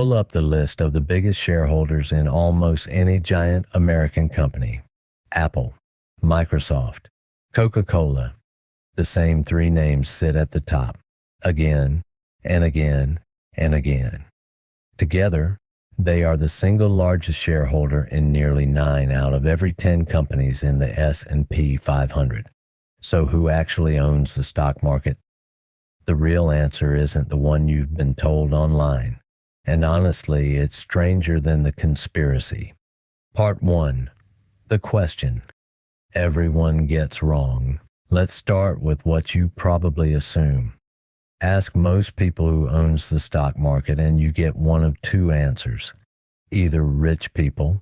Pull up the list of the biggest shareholders in almost any giant American company. Apple, Microsoft, Coca-Cola. The same three names sit at the top, again and again and again. Together, they are the single largest shareholder in nearly 9 out of every 10 companies in the S&P 500. So who actually owns the stock market? The real answer isn't the one you've been told online. And honestly, it's stranger than the conspiracy. Part 1. The question everyone gets wrong. Let's start with what you probably assume. Ask most people who owns the stock market and you get one of two answers. Either rich people,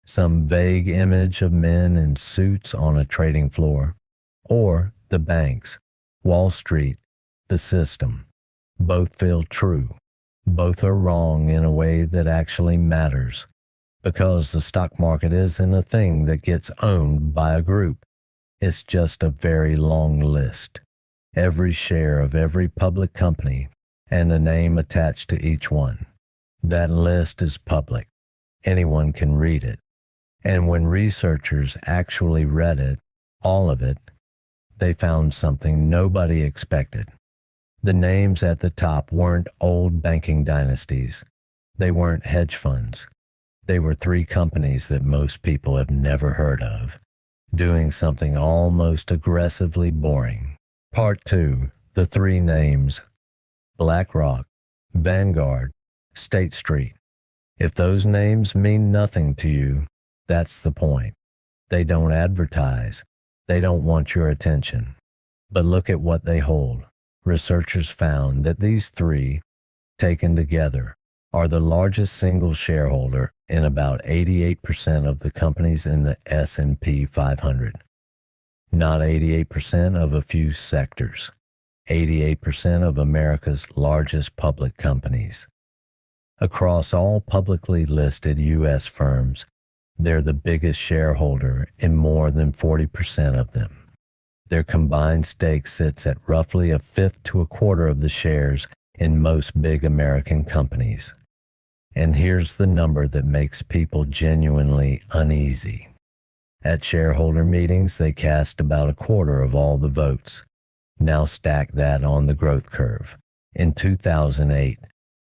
some vague image of men in suits on a trading floor, or the banks, Wall Street, the system. Both feel true. Both are wrong in a way that actually matters, because the stock market isn't a thing that gets owned by a group. It's just a very long list. Every share of every public company and a name attached to each one. That list is public. Anyone can read it. And when researchers actually read it, all of it, they found something nobody expected. The names at the top weren't old banking dynasties. They weren't hedge funds. They were three companies that most people have never heard of, doing something almost aggressively boring. Part 2. The three names. BlackRock, Vanguard, State Street. If those names mean nothing to you, that's the point. They don't advertise. They don't want your attention. But look at what they hold. Researchers found that these three, taken together, are the largest single shareholder in about 88% of the companies in the S&P 500. Not 88% of a few sectors. 88% of America's largest public companies. Across all publicly listed U.S. firms, they're the biggest shareholder in more than 40% of them. Their combined stake sits at roughly a fifth to a quarter of the shares in most big American companies. And here's the number that makes people genuinely uneasy. At shareholder meetings, they cast about a quarter of all the votes. Now stack that on the growth curve. In 2008,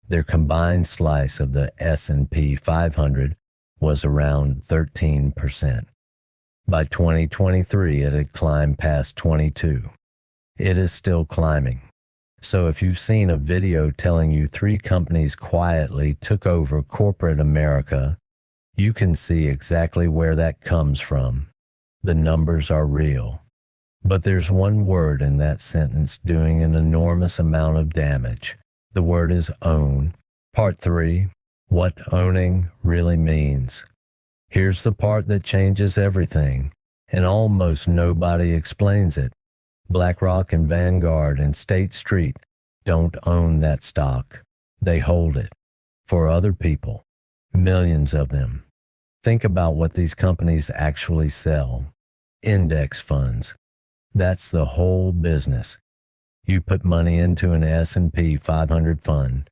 their combined slice of the S&P 500 was around 13%. By 2023, it had climbed past 22. It is still climbing. So if you've seen a video telling you three companies quietly took over corporate America, you can see exactly where that comes from. The numbers are real. But there's one word in that sentence doing an enormous amount of damage. The word is own. Part 3. What owning really means. Here's the part that changes everything, and almost nobody explains it. BlackRock and Vanguard and State Street don't own that stock. They hold it. For other people. Millions of them. Think about what these companies actually sell. Index funds. That's the whole business. You put money into an S&P 500 fund.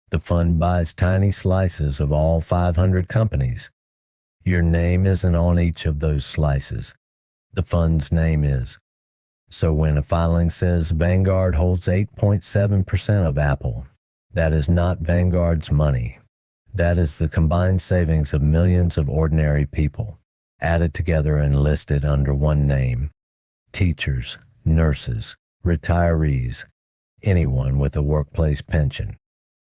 The fund buys tiny slices of all 500 companies. Your name isn't on each of those slices. The fund's name is. So when a filing says Vanguard holds 8.7% of Apple, that is not Vanguard's money. That is the combined savings of millions of ordinary people, added together and listed under one name. Teachers, nurses, retirees, anyone with a workplace pension.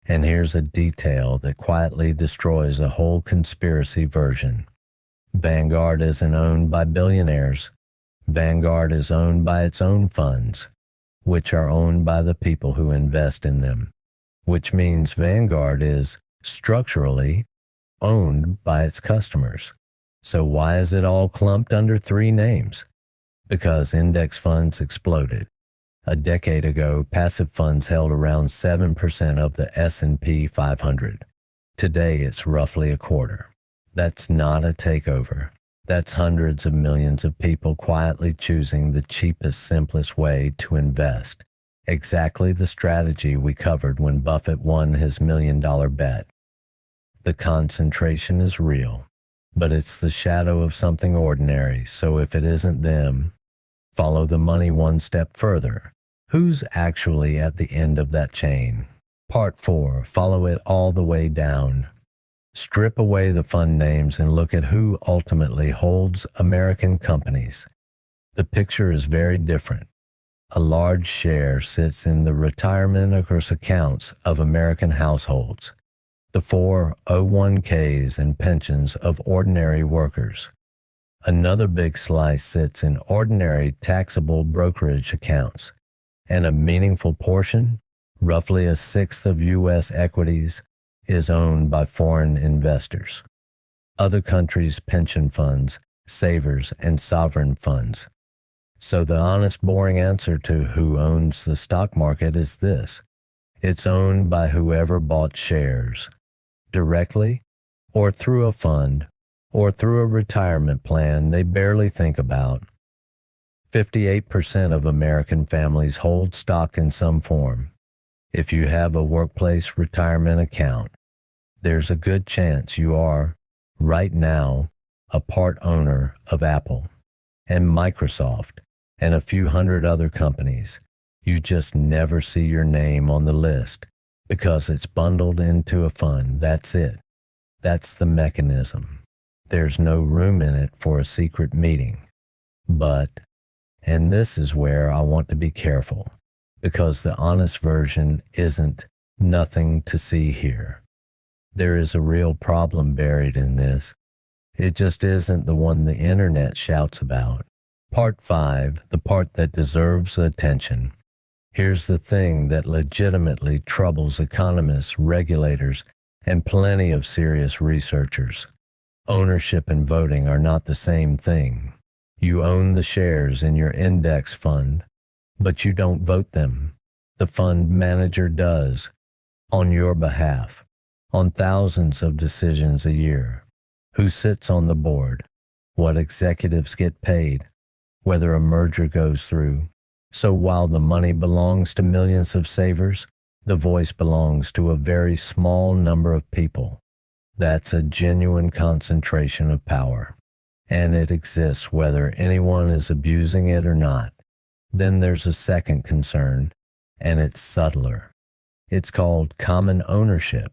And here's a detail that quietly destroys the whole conspiracy version. Vanguard isn't owned by billionaires. Vanguard is owned by its own funds, which are owned by the people who invest in them, which means Vanguard is, structurally, owned by its customers. So why is it all clumped under three names? Because index funds exploded. A decade ago, passive funds held around 7% of the S&P 500. Today, it's roughly a quarter. That's not a takeover. That's hundreds of millions of people quietly choosing the cheapest, simplest way to invest. Exactly the strategy we covered when Buffett won his $1 million bet. The concentration is real, but it's the shadow of something ordinary, so if it isn't them, follow the money one step further. Who's actually at the end of that chain? Part 4. Follow it all the way down. Strip away the fund names and look at who ultimately holds American companies. The picture is very different. A large share sits in the retirement accounts of American households, the 401ks and pensions of ordinary workers. Another big slice sits in ordinary taxable brokerage accounts, and a meaningful portion, roughly a sixth of U.S. equities, is owned by foreign investors, other countries' pension funds, savers, and sovereign funds. So the honest, boring answer to who owns the stock market is this: it's owned by whoever bought shares, directly, or through a fund, or through a retirement plan they barely think about. 58% of American families hold stock in some form. If you have a workplace retirement account, there's a good chance you are, right now, a part owner of Apple and Microsoft and a few hundred other companies. You just never see your name on the list because it's bundled into a fund. That's it. That's the mechanism. There's no room in it for a secret meeting. But, and this is where I want to be careful, because the honest version isn't nothing to see here. There is a real problem buried in this. It just isn't the one the internet shouts about. Part 5, the part that deserves attention. Here's the thing that legitimately troubles economists, regulators, and plenty of serious researchers. Ownership and voting are not the same thing. You own the shares in your index fund, but you don't vote them. The fund manager does, on your behalf, on thousands of decisions a year. Who sits on the board? What executives get paid? Whether a merger goes through. So while the money belongs to millions of savers, the voice belongs to a very small number of people. That's a genuine concentration of power, and it exists whether anyone is abusing it or not. Then there's a second concern, and it's subtler. It's called common ownership.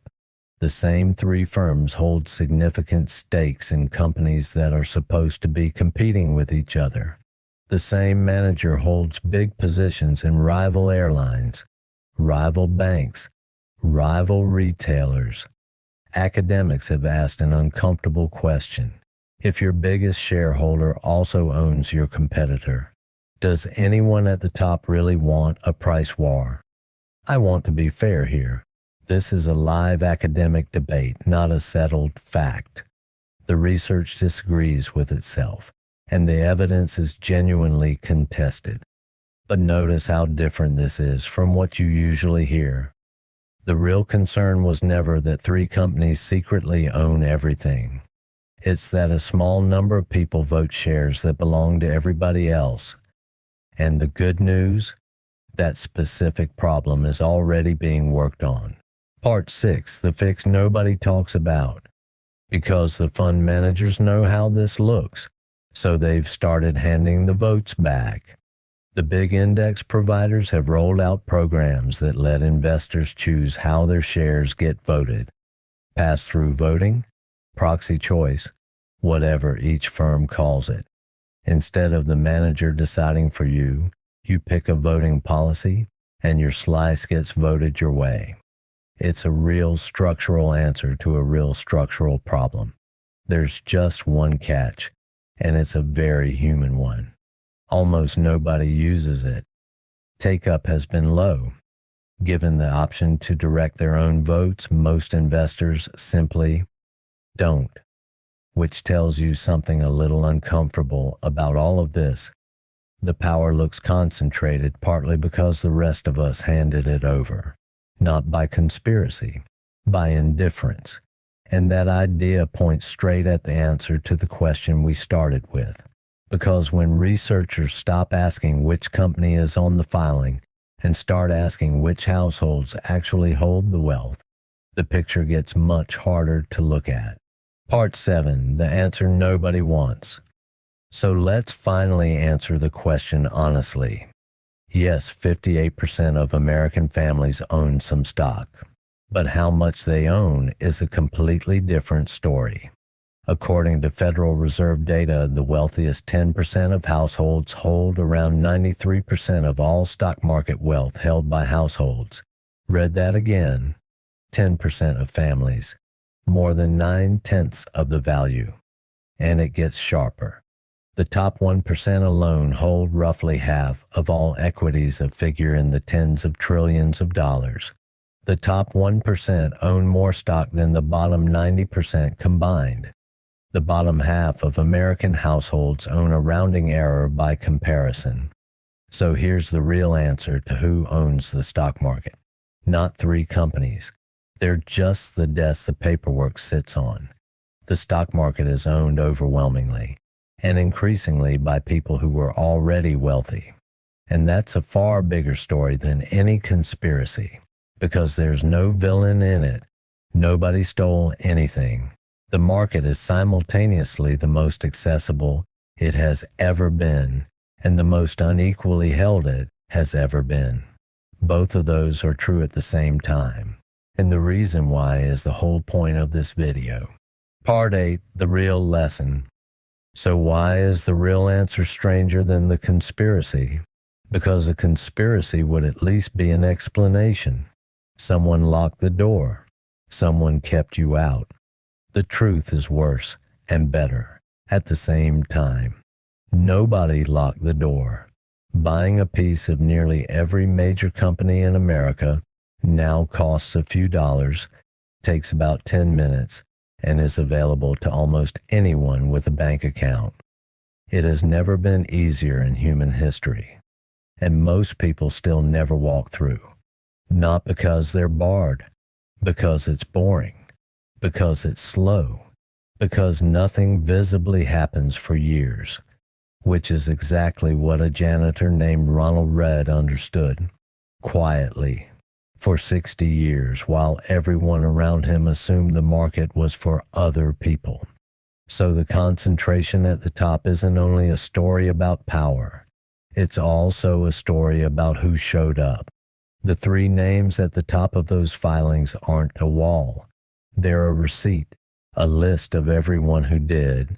The same three firms hold significant stakes in companies that are supposed to be competing with each other. The same manager holds big positions in rival airlines, rival banks, rival retailers. Academics have asked an uncomfortable question. If your biggest shareholder also owns your competitor, does anyone at the top really want a price war? I want to be fair here. This is a live academic debate, not a settled fact. The research disagrees with itself, and the evidence is genuinely contested. But notice how different this is from what you usually hear. The real concern was never that three companies secretly own everything. It's that a small number of people vote shares that belong to everybody else. And the good news? That specific problem is already being worked on. Part 6, the fix nobody talks about. Because the fund managers know how this looks, so they've started handing the votes back. The big index providers have rolled out programs that let investors choose how their shares get voted. Pass-through voting, proxy choice, whatever each firm calls it. Instead of the manager deciding for you, you pick a voting policy and your slice gets voted your way. It's a real structural answer to a real structural problem. There's just one catch, and it's a very human one. Almost nobody uses it. Take-up has been low. Given the option to direct their own votes, most investors simply don't, which tells you something a little uncomfortable about all of this. The power looks concentrated partly because the rest of us handed it over, not by conspiracy, by indifference. And that idea points straight at the answer to the question we started with. Because when researchers stop asking which company is on the filing and start asking which households actually hold the wealth, the picture gets much harder to look at. Part 7, the answer nobody wants. So let's finally answer the question honestly. Yes, 58% of American families own some stock, but how much they own is a completely different story. According to Federal Reserve data, the wealthiest 10% of households hold around 93% of all stock market wealth held by households. Read that again. 10% of families, more than 9/10 of the value. And it gets sharper. The top 1% alone hold roughly half of all equities that figure in the tens of trillions of dollars. The top 1% own more stock than the bottom 90% combined. The bottom half of American households own a rounding error by comparison. So here's the real answer to who owns the stock market. Not 3 companies. They're just the desk the paperwork sits on. The stock market is owned overwhelmingly and increasingly by people who were already wealthy. And that's a far bigger story than any conspiracy, because there's no villain in it. Nobody stole anything. The market is simultaneously the most accessible it has ever been and the most unequally held it has ever been. Both of those are true at the same time. And the reason why is the whole point of this video. Part 8, the real lesson. So why is the real answer stranger than the conspiracy? Because a conspiracy would at least be an explanation. Someone locked the door. Someone kept you out. The truth is worse and better at the same time. Nobody locked the door. Buying a piece of nearly every major company in America now costs a few dollars, takes about 10 minutes, and is available to almost anyone with a bank account. It has never been easier in human history, and most people still never walk through. Not because they're barred, because it's boring, because it's slow, because nothing visibly happens for years, which is exactly what a janitor named Ronald Read understood, quietly, for 60 years, while everyone around him assumed the market was for other people. So the concentration at the top isn't only a story about power, it's also a story about who showed up. The 3 names at the top of those filings aren't a wall. They're a receipt, a list of everyone who did.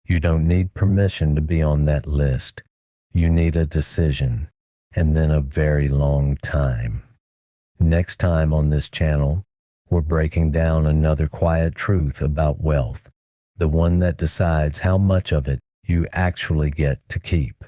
You don't need permission to be on that list. You need a decision, and then a very long time. Next time on this channel, we're breaking down another quiet truth about wealth, the one that decides how much of it you actually get to keep.